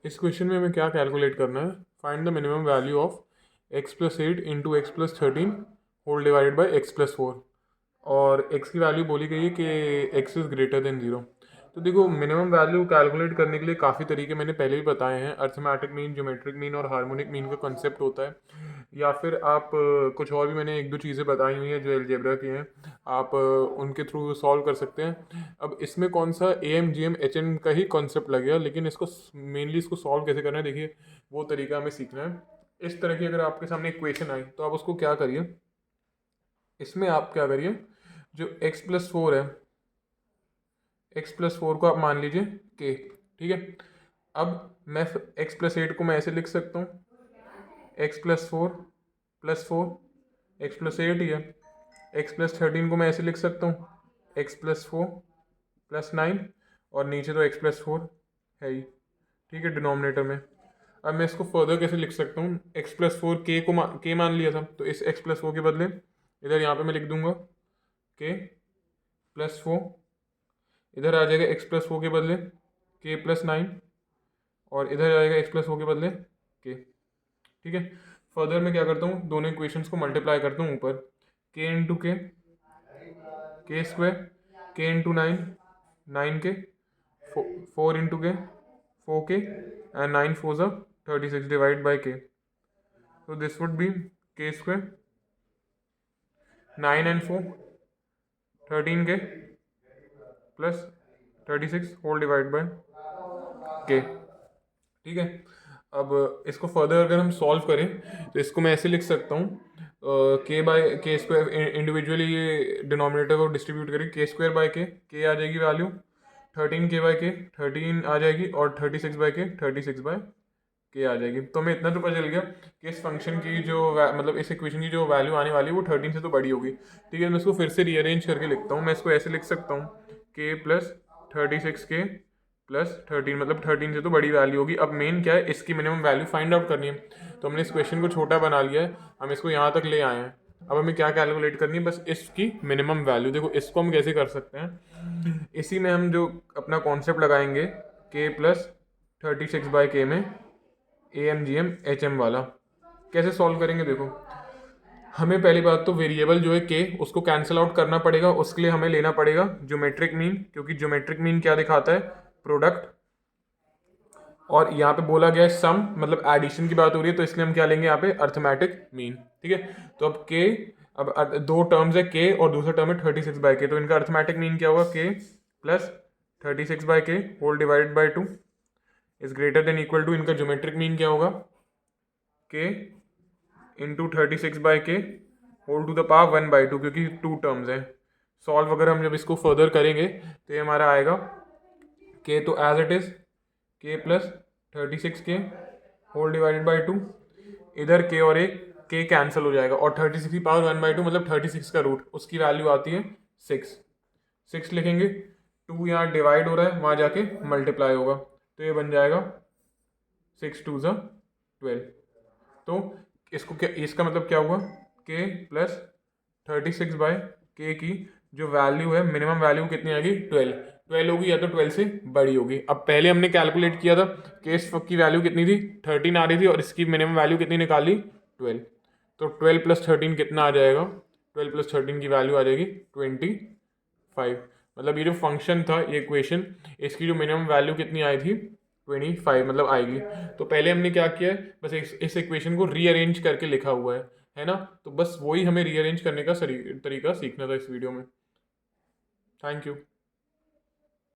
इस क्वेश्चन में हमें क्या कैलकुलेट करना है, find the minimum value of x+8 into x+13 whole divided by x+4, और x की वैल्यू बोली गई है कि x इज़ ग्रेटर देन 0। तो देखो मिनिमम वैल्यू कैलकुलेट करने के लिए काफ़ी तरीके मैंने पहले भी बताए हैं, अर्थमेटिक मीन, ज्योमेट्रिक मीन और हार्मोनिक मीन का कॉन्सेप्ट होता है, या फिर आप कुछ और भी मैंने एक दो चीज़ें बताई हुई हैं जो अलजेब्रा की हैं, आप उनके थ्रू सॉल्व कर सकते हैं। अब इसमें कौन सा AMGM HM का ही कॉन्सेप्ट लगेगा, लेकिन इसको मेनली इसको सॉल्व कैसे करना है देखिए, वो तरीका हमें सीखना है। इस तरह की अगर आपके सामने एक क्वेश्चन आई तो आप उसको क्या करिए, इसमें आप क्या करिए, जो x+4 है, x+4 को आप मान लीजिए k, ठीक है। अब मैं x+8 को मैं ऐसे लिख सकता हूँ, x+4 x+8 ही है। x+13 को मैं ऐसे लिख सकता हूँ, x+4 + 9, और नीचे तो x+4 है ही, ठीक है, डिनोमिनेटर में। अब मैं इसको फर्दर कैसे लिख सकता हूँ, x+4 k मान लिया था, तो इस x+4 के बदले इधर यहाँ पे मैं लिख दूंगा k+4, इधर आ जाएगा x+4 के बदले k+9, और इधर आएगा x+4 के बदले k, ठीक है। फर्दर मैं क्या करता हूँ, दोनों इक्वेशंस को मल्टीप्लाई करता हूँ ऊपर, k into k square, k into 9 9k, 4 into k 4k, and 9 4s are 36 divided by k. So this would be k square, 9 and 4 13k plus 36 whole divided by k, ठीक है। अब इसको further अगर हम solve करें तो इसको मैं ऐसे लिख सकता हूँ, के बाय के स्क्वायर, इंडिविजुअली ये डिनोमिनेटर को डिस्ट्रीब्यूट करें, के स्क्वायर बाय के आ जाएगी वैल्यू 13k बाय के 13 आ जाएगी, और 36 बाय के 36 बाय के आ जाएगी। तो हमें इतना तो पता चल गया कि इस फंक्शन की जो मतलब इस इक्वेशन की जो वैल्यू आने वाली है वो 13 से तो बड़ी होगी, ठीक है। मैं इसको फिर से रीअरेंज करके लिखता हूँ, मैं इसको ऐसे लिख सकता हूँ, के प्लस 36k प्लस 13, मतलब 13 से तो बड़ी वैल्यू होगी। अब मेन क्या है, इसकी मिनिमम वैल्यू फाइंड आउट करनी है, तो हमने इस क्वेश्चन को छोटा बना लिया है, हम इसको यहाँ तक ले आए हैं। अब हमें क्या कैलकुलेट करनी है, बस इसकी मिनिमम वैल्यू। देखो इसको हम कैसे कर सकते हैं, इसी में हम जो अपना कॉन्सेप्ट लगाएंगे k प्लस 36 बाय के में AMGM HM वाला, कैसे सॉल्व करेंगे देखो। हमें पहली बात तो वेरिएबल जो है के उसको कैंसिल आउट करना पड़ेगा, उसके लिए हमें लेना पड़ेगा ज्योमेट्रिक मीन, क्योंकि ज्योमेट्रिक मीन क्या दिखाता है, प्रोडक्ट, और यहाँ पे बोला गया है सम, मतलब एडिशन की बात हो रही है, तो इसलिए हम क्या लेंगे यहाँ पे, अर्थमेटिक मीन, ठीक है। तो अब के, अब दो टर्म्स है के और दूसरा टर्म है 36 बाय के, तो इनका अर्थमेटिक मीन क्या होगा, k plus 36 by k whole divided by 2 is greater than equal to, इनका ज्योमेट्रिक मीन क्या होगा, k into 36 by k whole to the power 1/2, क्योंकि टू टर्म्स हैं। सॉल्व अगर हम जब इसको फर्दर करेंगे तो ये हमारा आएगा के तो as it is k plus 36k whole divided by 2, इधर के और एक के कैंसिल हो जाएगा, और 36 की पावर 1/2 मतलब 36 का रूट, उसकी वैल्यू आती है 6 लिखेंगे, 2 यहाँ डिवाइड हो रहा है, वहाँ जाके मल्टीप्लाई होगा, तो ये बन जाएगा 6 2 ज़ा 12। तो इसको क्या, इसका मतलब क्या हुआ, के प्लस 36 बाय के की जो वैल्यू है, मिनिमम वैल्यू कितनी आएगी, 12 होगी, या तो 12 से बड़ी होगी। अब पहले हमने कैलकुलेट किया था कि इस की वैल्यू कितनी थी, 13 आ रही थी, और इसकी मिनिमम वैल्यू कितनी निकाली, 12। तो 12 + 13 कितना आ जाएगा, 12 + 13 की वैल्यू आ जाएगी 25। मतलब ये जो फंक्शन था, ये इक्वेशन, इसकी जो मिनिमम वैल्यू कितनी आई थी, 25 मतलब आएगी। तो पहले हमने क्या किया है, बस इस इक्वेशन को रीअरेंज करके लिखा हुआ है ना। तो बस वही हमें रीअरेंज करने का तरीका सीखना था इस वीडियो में। Thank you.